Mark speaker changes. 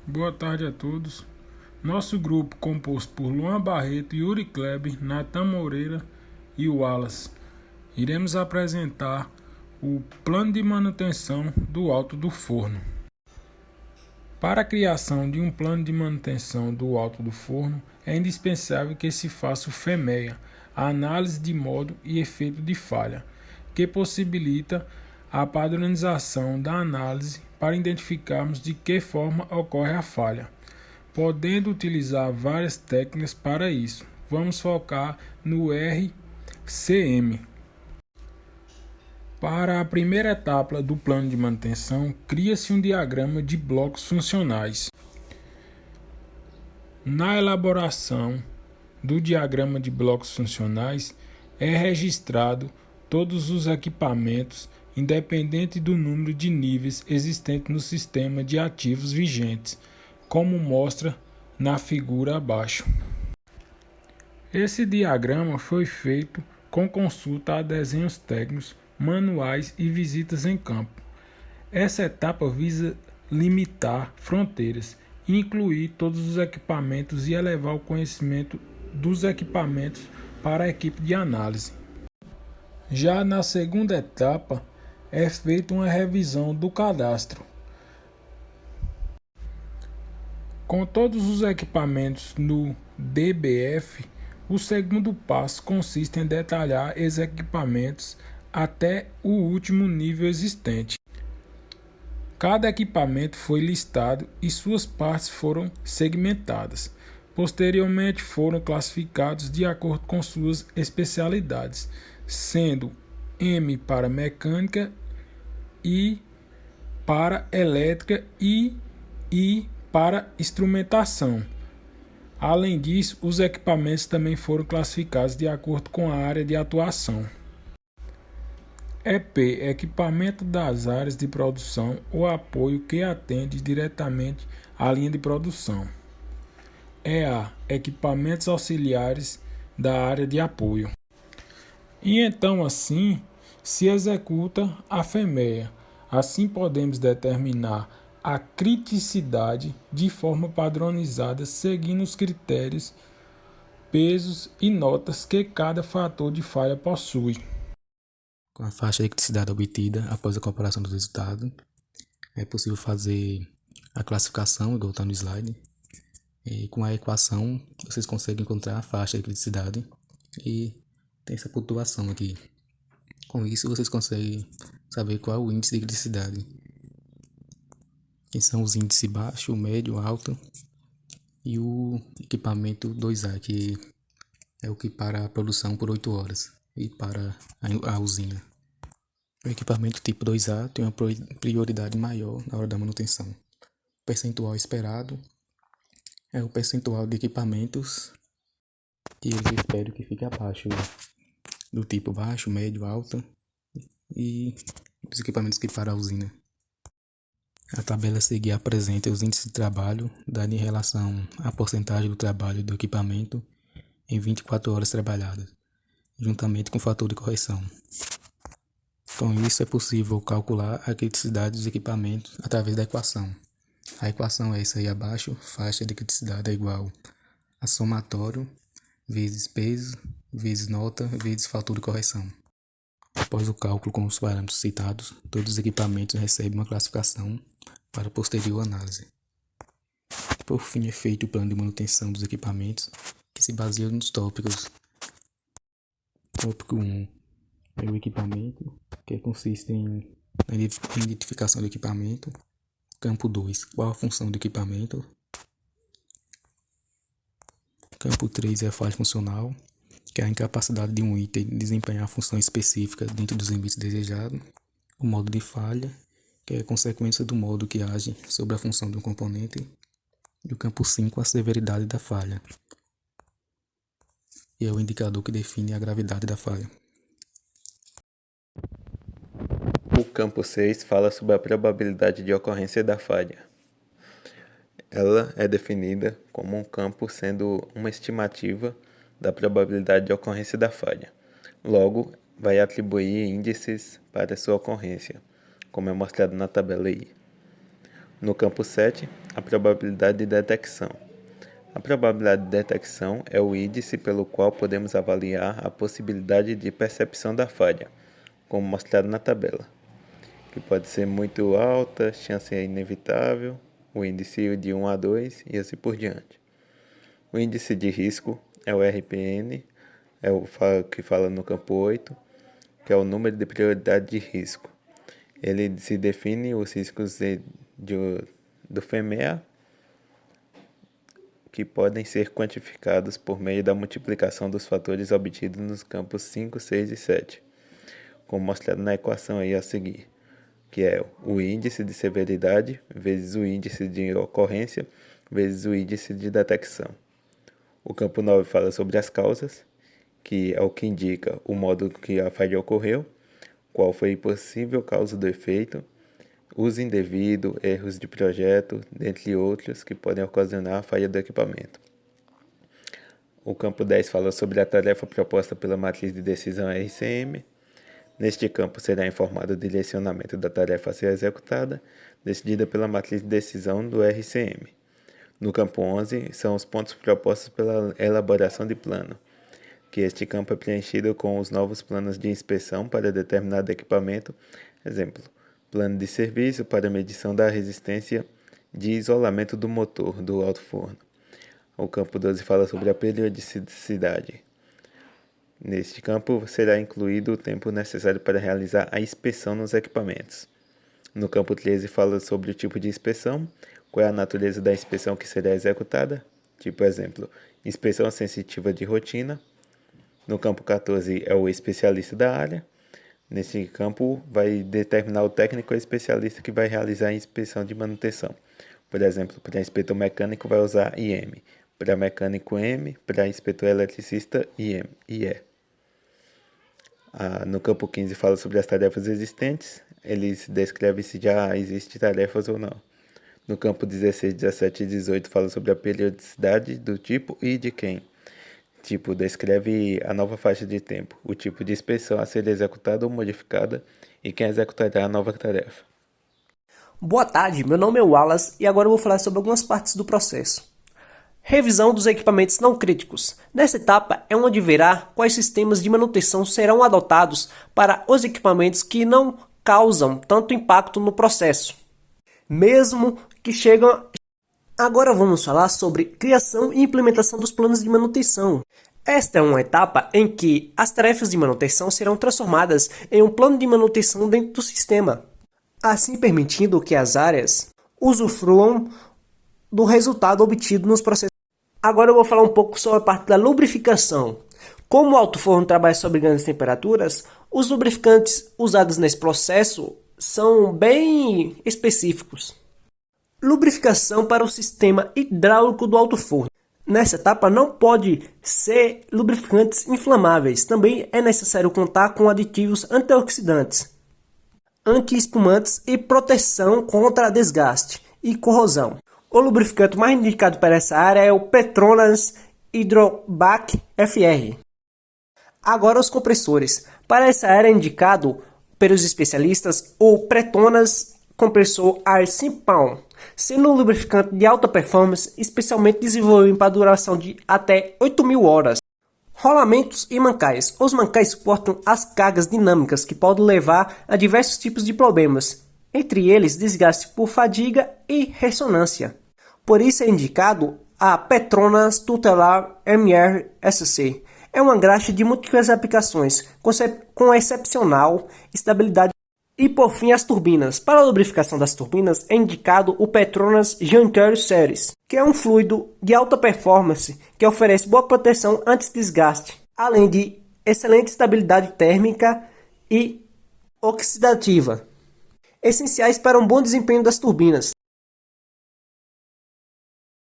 Speaker 1: Boa tarde a todos. Nosso grupo, composto por Luan Barreto, Yuri Kleber, Natan Moreira e Wallace, iremos apresentar o plano de manutenção do alto do forno. Para a criação de um plano de manutenção do alto do forno, é indispensável que se faça o FEMEA, a análise de modo e efeito de falha, que possibilita a padronização da análise para identificarmos de que forma ocorre a falha, podendo utilizar várias técnicas para isso. Vamos focar no RCM. Para a primeira etapa do plano de manutenção, cria-se um diagrama de blocos funcionais. Na elaboração do diagrama de blocos funcionais, é registrado todos os equipamentos, independente do número de níveis existentes no sistema de ativos vigentes, como mostra na figura abaixo. Esse diagrama foi feito com consulta a desenhos técnicos, manuais e visitas em campo. Essa etapa visa limitar fronteiras, incluir todos os equipamentos e elevar o conhecimento dos equipamentos para a equipe de análise. Já na segunda etapa, é feita uma revisão do cadastro. Com todos os equipamentos no DBF, o segundo passo consiste em detalhar esses equipamentos até o último nível existente. Cada equipamento foi listado e suas partes foram segmentadas. Posteriormente foram classificados de acordo com suas especialidades, sendo M para mecânica, I para elétrica e I para instrumentação. Além disso, os equipamentos também foram classificados de acordo com a área de atuação. EP, equipamento das áreas de produção ou apoio que atende diretamente à linha de produção. EA, equipamentos auxiliares da área de apoio. E então assim se executa a FEMEA. Assim podemos determinar a criticidade de forma padronizada, seguindo os critérios, pesos e notas que cada fator de falha possui.
Speaker 2: Com a faixa de criticidade obtida após a comparação dos resultados, é possível fazer a classificação, igual está no slide. E com a equação, vocês conseguem encontrar a faixa de criticidade e tem essa pontuação aqui. Com isso, vocês conseguem saber qual é o índice de criticidade. Que são os índices baixo, médio, alto e o equipamento 2A, que é o que para a produção por 8 horas e para a usina. O equipamento tipo 2A tem uma prioridade maior na hora da manutenção. O percentual esperado é o percentual de equipamentos que eles esperam que fique abaixo do tipo baixo, médio, alto e dos equipamentos que para a usina. A tabela a seguir apresenta os índices de trabalho dados em relação à porcentagem do trabalho do equipamento em 24 horas trabalhadas, juntamente com o fator de correção. Com isso é possível calcular a criticidade dos equipamentos através da equação. A equação é essa aí abaixo, faixa de criticidade é igual a somatório vezes peso, vezes nota, vezes fator de correção. Após o cálculo com os parâmetros citados, todos os equipamentos recebem uma classificação para posterior análise. Por fim, é feito o plano de manutenção dos equipamentos, que se baseia nos tópicos. Tópico 1 é o equipamento, que consiste na identificação do equipamento. Campo 2, qual a função do equipamento. Campo 3 é a falha funcional, que é a incapacidade de um item de desempenhar a função específica dentro dos limites desejados. O modo de falha, que é a consequência do modo que age sobre a função de um componente. E o campo 5, a severidade da falha, e é o indicador que define a gravidade da falha.
Speaker 3: O campo 6 fala sobre a probabilidade de ocorrência da falha. Ela é definida como um campo sendo uma estimativa da probabilidade de ocorrência da falha. Logo, vai atribuir índices para sua ocorrência, como é mostrado na tabela aí. No campo 7, a probabilidade de detecção. A probabilidade de detecção é o índice pelo qual podemos avaliar a possibilidade de percepção da falha, como mostrado na tabela, que pode ser muito alta, chance é inevitável, o índice de 1 a 2 e assim por diante. O índice de risco é o RPN, é o que fala no campo 8, que é o número de prioridade de risco. Ele se define os riscos do FEMEA, que podem ser quantificados por meio da multiplicação dos fatores obtidos nos campos 5, 6 e 7, como mostrado na equação aí a seguir, que é o índice de severidade vezes o índice de ocorrência vezes o índice de detecção. O campo 9 fala sobre as causas, que é o que indica o modo que a falha ocorreu, qual foi a possível causa do efeito, uso indevido, erros de projeto, dentre outros que podem ocasionar a falha do equipamento. O campo 10 fala sobre a tarefa proposta pela matriz de decisão RCM. Neste campo será informado o direcionamento da tarefa a ser executada, decidida pela matriz de decisão do RCM. No campo 11 são os pontos propostos pela elaboração de plano, que este campo é preenchido com os novos planos de inspeção para determinado equipamento, exemplo, plano de serviço para medição da resistência de isolamento do motor do alto-forno. O campo 12 fala sobre a periodicidade. Neste campo será incluído o tempo necessário para realizar a inspeção nos equipamentos. No campo 13 fala sobre o tipo de inspeção, qual é a natureza da inspeção que será executada, tipo exemplo, inspeção sensitiva de rotina. No campo 14 é o especialista da área. Nesse campo vai determinar o técnico ou especialista que vai realizar a inspeção de manutenção. Por exemplo, para inspetor mecânico vai usar IM, para mecânico M, para inspetor eletricista IE. No campo 15 fala sobre as tarefas existentes, eles descrevem se já existem tarefas ou não. No campo 16, 17 e 18 fala sobre a periodicidade do tipo e de quem. Tipo, descreve a nova faixa de tempo, o tipo de inspeção a ser executada ou modificada e quem executará a nova tarefa.
Speaker 4: Boa tarde, meu nome é Wallace e agora eu vou falar sobre algumas partes do processo. Revisão dos equipamentos não críticos. Nessa etapa é onde verá quais sistemas de manutenção serão adotados para os equipamentos que não causam tanto impacto no processo, mesmo que chegam. Agora vamos falar sobre criação e implementação dos planos de manutenção. Esta é uma etapa em que as tarefas de manutenção serão transformadas em um plano de manutenção dentro do sistema, assim permitindo que as áreas usufruam do resultado obtido nos processos. Agora eu vou falar um pouco sobre a parte da lubrificação. Como o alto-forno trabalha sob grandes temperaturas, os lubrificantes usados nesse processo são bem específicos. Lubrificação para o sistema hidráulico do alto-forno. Nessa etapa não pode ser lubrificantes inflamáveis. Também é necessário contar com aditivos antioxidantes, anti-espumantes e proteção contra desgaste e corrosão. O lubrificante mais indicado para essa área é o Petronas Hydrobac FR. Agora os compressores. Para essa área é indicado pelos especialistas o Petronas compressor Air Simpan, sendo um lubrificante de alta performance, especialmente desenvolvido para duração de até 8.000 horas. Rolamentos e mancais. Os mancais suportam as cargas dinâmicas que podem levar a diversos tipos de problemas, entre eles desgaste por fadiga e ressonância. Por isso é indicado a Petronas Tutelar MR-SC. É uma graxa de múltiplas aplicações, com excepcional estabilidade. E por fim as turbinas. Para a lubrificação das turbinas é indicado o Petronas Janter Series, que é um fluido de alta performance que oferece boa proteção anti-desgaste, além de excelente estabilidade térmica e oxidativa, essenciais para um bom desempenho das turbinas.